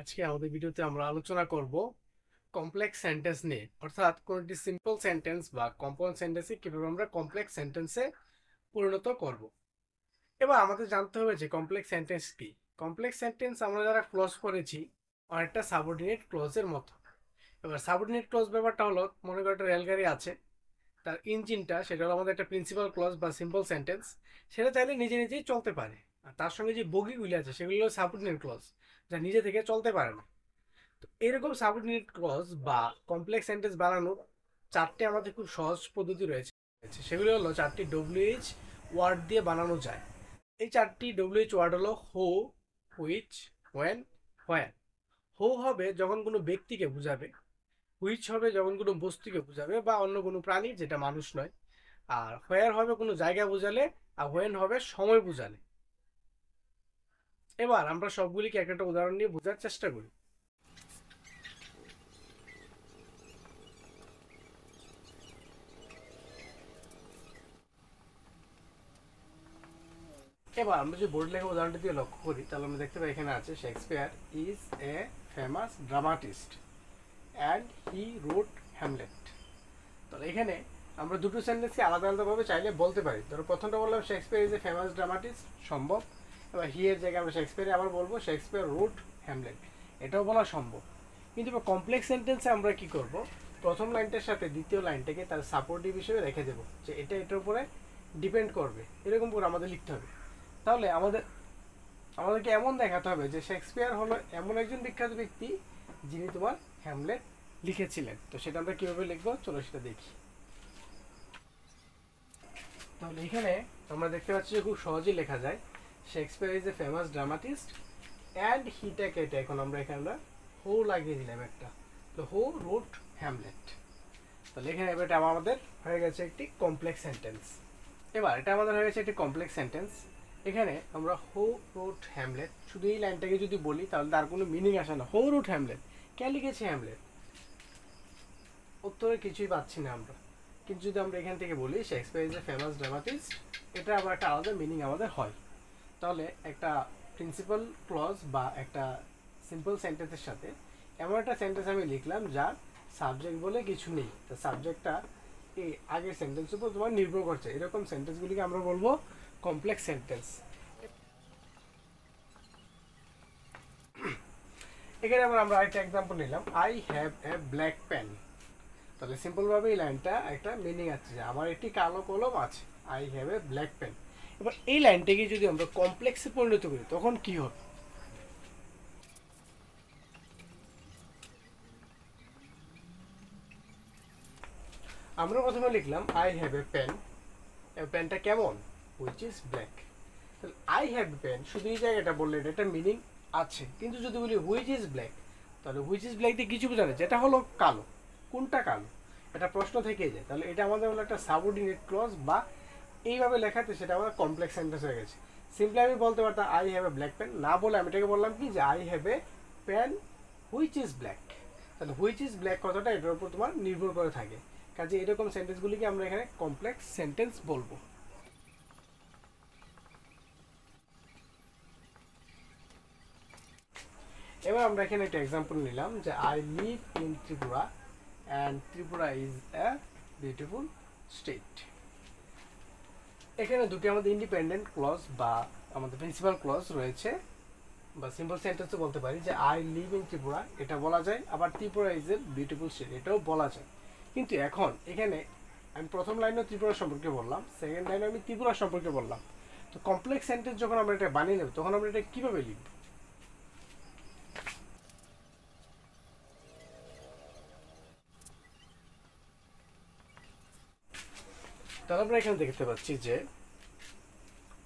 আজকে আমাদের ভিডিওতে আমরা আলোচনা করব কমপ্লেক্স সেন্টেন্স নিয়ে, অর্থাৎ কোন একটি সিম্পল সেন্টেন্স বা কম্পাউন্ড সেন্টেন্সকে কিভাবে আমরা কমপ্লেক্স সেন্টেন্সে পরিণত করব। এবার আমাদের জানতে হবে যে কমপ্লেক্স সেন্টেন্স কি। কমপ্লেক্স সেন্টেন্স আমরা যারা ক্লজ করেছি অনেকটা সাবঅর্ডিনেট ক্লজের মতো। এবার সাবঅর্ডিনেট ক্লজ ব্যাপারটা হলো, মনে করো একটা রেলগাড়ি আছে, তার ইঞ্জিনটা সেটা হলো আমাদের একটা প্রিন্সিপাল ক্লজ বা সিম্পল সেন্টেন্স, সেটা চাইলে নিজে নিজেই চলতে পারে। আর তার সঙ্গে যে বগিগুলি আছে সেগুলো হলো সাবঅর্ডিনেট ক্লজ, যা নিজে থেকে চলতে পারে না। তো এরকম সাবঅর্ডিনেট ক্লজ বা কমপ্লেক্স সেন্টেন্স বানানোর চারটে আমাদের খুব সহজ পদ্ধতি রয়েছে। সেগুলো হলো চারটি ডব্লিউএইচ ওয়ার্ড দিয়ে বানানো যায়। এই চারটি ডব্লিউএইচ ওয়ার্ড হলো হু, হুইচ, হোয়েন, হোয়ার। হু হবে যখন কোনো ব্যক্তিকে বোঝাবে, হুইচ হবে যখন কোনো বস্তুকে বোঝাবে বা অন্য কোনো প্রাণী যেটা মানুষ নয়, আর হোয়ার হবে কোনো জায়গা বোঝালে, আর হোয়েন হবে সময় বোঝালে। এবার আমরা সবগুলিকে একটা একটা উদাহরণ নিয়ে বোঝার চেষ্টা করি। এবার আমরা যে বোর্ড লেখা উদাহরণটি দিয়ে লক্ষ্য করি, তাহলে আমরা দেখতে পাই এখানে আছে Shakespeare is a famous dramatist and he wrote Hamlet. তাহলে এখানে আমরা দুটো সেন্টেন্সকে আলাদা আলাদাভাবে চাইলে বলতে পারি। ধরো প্রথমটা বললাম Shakespeare is a famous dramatist, সম্ভব। এবার হি এর জায়গায় আমরা শেক্সপিয়ারে আবার বলবো শেক্সপিয়ার রোট হ্যামলেট, এটাও বলা সম্ভব। কিন্তু কমপ্লেক্স সেন্টেন্সে আমরা কি করব, প্রথম লাইনটার সাথে দ্বিতীয় লাইনটাকে তার সাপোর্টিভ হিসেবে রেখে দেবো, যে এটা এটার উপরে ডিপেন্ড করবে, এরকম করে আমাদের লিখতে হবে। তাহলে আমাদেরকে এমন দেখাতে হবে যে শেক্সপিয়ার হলো এমন একজন বিখ্যাত ব্যক্তি যিনি তোমার হ্যামলেট লিখেছিলেন। তো সেটা আমরা কিভাবে লিখবো, চলো সেটা দেখি। তাহলে এখানে আমরা দেখতে পাচ্ছি যে খুব সহজেই লেখা যায় Shakespeare is a famous dramatist and হিটাকে, এটা এখন আমরা এখানে হু লাগিয়ে দিলাম একটা, তো হু রোট হ্যামলেট। তাহলে এখানে এটা আমাদের হয়ে গেছে একটি কমপ্লেক্স সেন্টেন্স। এবার এটা আমাদের হয়ে গেছে একটি কমপ্লেক্স সেন্টেন্স। এখানে আমরা হু রোট হ্যামলেট, শুধু এই লাইনটাকে যদি বলি তাহলে তার কোনো মিনিং আসে না। হু রোট হ্যামলেট, কে লিখেছে হ্যামলেট, উত্তরে কিছুই পাচ্ছি না আমরা। কিন্তু যদি আমরা এখান থেকে বলি Shakespeare is a famous dramatist, এটা আবার একটা আলাদা মিনিং আমাদের হয়। তাহলে একটা প্রিন্সিপাল ক্লজ বা একটা সিম্পল সেন্টেন্সের সাথে এমন একটা সেন্টেন্স আমি লিখলাম যার সাবজেক্ট বলে কিছু নেই, তো সাবজেক্টটা এই আগের সেন্টেন্সের উপর তোমার নির্ভর করছে, এরকম সেন্টেন্সগুলিকে আমরা বলবো কমপ্লেক্স সেন্টেন্স। এখানে আমরা আরেকটা এক্সাম্পল নিলাম, I have a black pen. তাহলে সিম্পলভাবে এই লাইনটা একটা মিনিং আছে যে আমার একটি কালো কলম আছে, I have a black pen. এবার এই লাইনটাকে যদি আমরা কমপ্লেক্সে পরিণত করি তখন কি হবে, আমরা প্রথমে লিখলাম আই হ্যাভ এ পেন, পেনটা কেমন, হুইচ ইজ ব্ল্যাক। তাহলে আই হ্যাভ এ পেন, শুধু এই জায়গাটা বললে এটা একটা মিনিং আছে, কিন্তু যদি বলি হুইচ ইজ ব্ল্যাক, তাহলে হুইচ ইজ ব্ল্যাক দিয়ে কিছু বোঝানো, যেটা হলো কালো, কোনটা কালো, এটা প্রশ্ন থেকেই যায়। তাহলে এটা আমাদের হলো একটা সাবঅর্ডিনেট ক্লজ, বা এইভাবে লেখাতে সেটা আমার কমপ্লেক্স সেন্টেন্স হয়ে গেছে। সিম্পলি আমি বলতে পারতাম I have a black pen, না বলে আমি এটাকে বললাম কি যে I have a pen which is black. তাহলে হুইচ ইজ ব্ল্যাক কথাটা এটার উপর তোমার নির্ভর করে থাকে, কাজে এরকম সেন্টেন্সগুলিকে আমরা এখানে কমপ্লেক্স সেন্টেন্স বলবো। এবার আমরা এখানে একটা এক্সাম্পল নিলাম যে I live in Tripura and Tripura is a beautiful state. এখানে দুটি আমাদের ইন্ডিপেন্ডেন্ট ক্লজ বা আমাদের প্রিন্সিপাল ক্লজ রয়েছে, বা সিম্পল সেন্টেন্সও বলতে পারি যে আই লিভ ইন ত্রিপুরা, এটা বলা যায়, আবার Tripura is a beautiful state, এটাও বলা যায়। কিন্তু এখন এখানে আমি প্রথম লাইনেও ত্রিপুরা সম্পর্কে বললাম, সেকেন্ড লাইনে আমি ত্রিপুরা সম্পর্কে বললাম। তো কমপ্লেক্স সেন্টেন্স যখন আমরা এটা বানিয়ে নেব তখন আমরা এটা কীভাবে লিখব, তাহলে আমরা এখানে দেখতে পাচ্ছি যে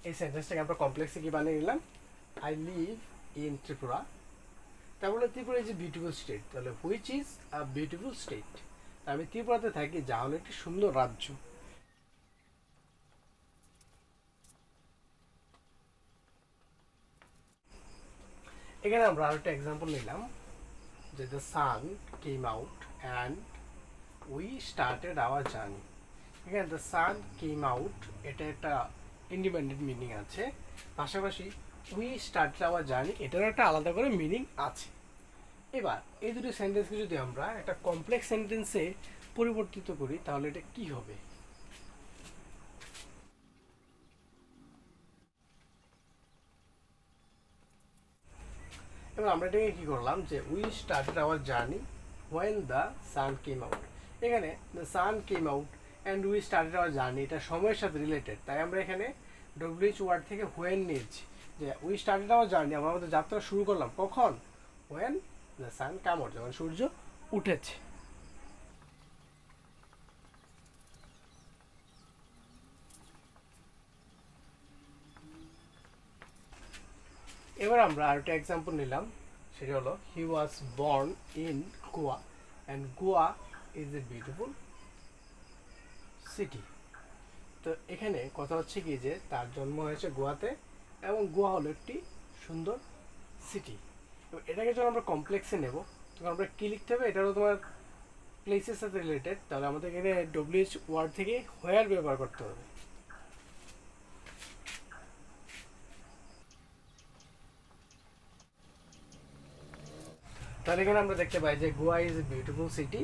এই সেন্টেন্সটাকে আমরা কমপ্লেক্সে কি বানিয়ে নিলাম, আই লিভ ইন ত্রিপুরা, তারপরে Tripura is a beautiful state, তাহলে which is a beautiful state, আমি ত্রিপুরাতে থাকি যা হলো একটি সুন্দর রাজ্য। এখানে আমরা আরেকটা এক্সাম্পল নিলাম যে the sun came out and we started our journey. এখানে দ্য সান কেম আউট, এটা একটা ইন্ডিপেন্ডেন্ট মিনিং আছে, পাশাপাশি উই স্টার্টেড আওয়ার জার্নি, এটারও একটা আলাদা করে মিনিং আছে। এবার এই দুটো সেন্টেন্সকে যদি আমরা একটা কমপ্লেক্স সেন্টেন্সে পরিবর্তিত করি তাহলে এটা কি হবে? এবার আমরা এটাকে কি করলাম যে we started our journey when the sun came out. এখানে the sun came out and we started our journey, এটা সময়ের সাথে রিলেটেড, তাই আমরা এখানে ডব্লিউএইচ ওয়ার্ড থেকে হোয়েন নিয়েছি। যে উই স্টার্টেড আওয়ার জার্নি, আমরা আমাদের যাত্রা শুরু করলাম কখন? When the sun come out, যখন সূর্য উঠেছে। এবার আমরা আরেকটা এক্সাম্পল নিলাম, সেটা হলো he was born in Goa and Goa is a beautiful city. তো এখানে কথা হচ্ছে কি যে তার জন্ম হয়েছে গোয়াতে এবং গোয়া হলো একটি সুন্দর সিটি। এটাকে যখন আমরা কমপ্লেক্সে নেব তখন আমরা কী লিখতে হবে? এটা হলো তোমার প্লেসের সাথে রিলেটেড, তাহলে আমাদের এখানে ডব্লিউএইচ ওয়ার্ড থেকে হোয়ার ব্যবহার করতে হবে। তাহলে এখানে আমরা দেখতে পাই যে Goa is a beautiful city.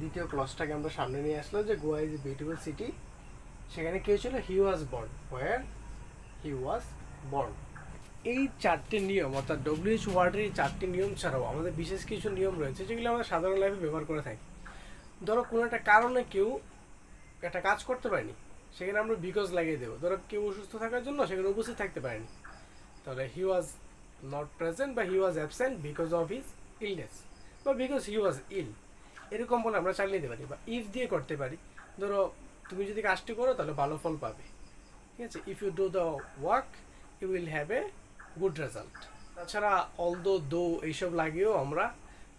দ্বিতীয় ক্লজটাকে আমরা সামনে নিয়ে আসলো যে Goa is a beautiful city. সেখানে কি হয়েছিল? He was born, where he was born. এই চারটি নিয়ম, অর্থাৎ ডব্লিউএইচ ওয়ার্ডের এই চারটি নিয়ম ছাড়াও আমাদের বিশেষ কিছু নিয়ম রয়েছে যেগুলো আমরা সাধারণ লাইফে ব্যবহার করে থাকি। ধরো কোনো একটা কারণে কেউ একটা কাজ করতে পারেনি, সেখানে আমরা বিকজ লাগিয়ে দেবো। ধরো কেউ অসুস্থ থাকার জন্য সেখানে উপস্থিত থাকতে পারেনি, তাহলে হি ওয়াজ নট প্রেজেন্ট বা he was absent because of his illness বা বিকজ হি ওয়াজ ইল, এরকম বলে আমরা চালিয়ে দিতে পারি। বা ইফ দিয়ে করতে পারি, ধরো তুমি যদি কাজটি করো তাহলে ভালো ফল পাবে, ঠিক আছে? If you do the work you will have a good result. তাছাড়া অলদো, দো এইসব লাগিয়েও আমরা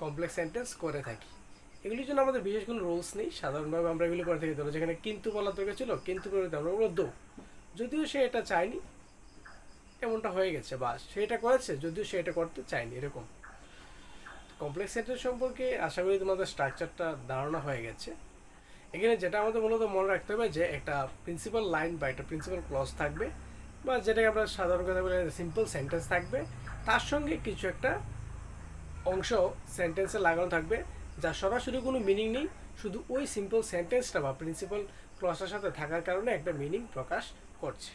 কমপ্লেক্স সেন্টেন্স করে থাকি। এগুলির জন্য আমাদের বিশেষ কোনো রুলস নেই, সাধারণভাবে আমরা এগুলো করে থাকি। ধরো যেখানে কিন্তু বলার দরকার ছিল কিন্তু পরিবর্তে আমরা বলবো দো, যদিও সে এটা চায়নি, এমনটা হয়ে গেছে, বা সে এটা করেছে যদিও সে এটা করতে চায়নি, এরকম। কমপ্লেক্স সেন্টেন্স সম্পর্কে আশা করি তোমাদের স্ট্রাকচারটা ধারণা হয়ে গেছে। এখানে যেটা আমাদের মূলত মনে রাখতে হবে যে একটা প্রিন্সিপাল লাইন বা একটা প্রিন্সিপাল ক্লজ থাকবে, বা যেটাকে আমরা সাধারণ কথা বলে সিম্পল সেন্টেন্স থাকবে, তার সঙ্গে কিছু একটা অংশ সেন্টেন্সে লাগানো থাকবে যা সরাসরি কোনো মিনিং নেই, শুধু ওই সিম্পল সেন্টেন্সটা বা প্রিন্সিপাল ক্লজটার সাথে থাকার কারণে একটা মিনিং প্রকাশ করছে।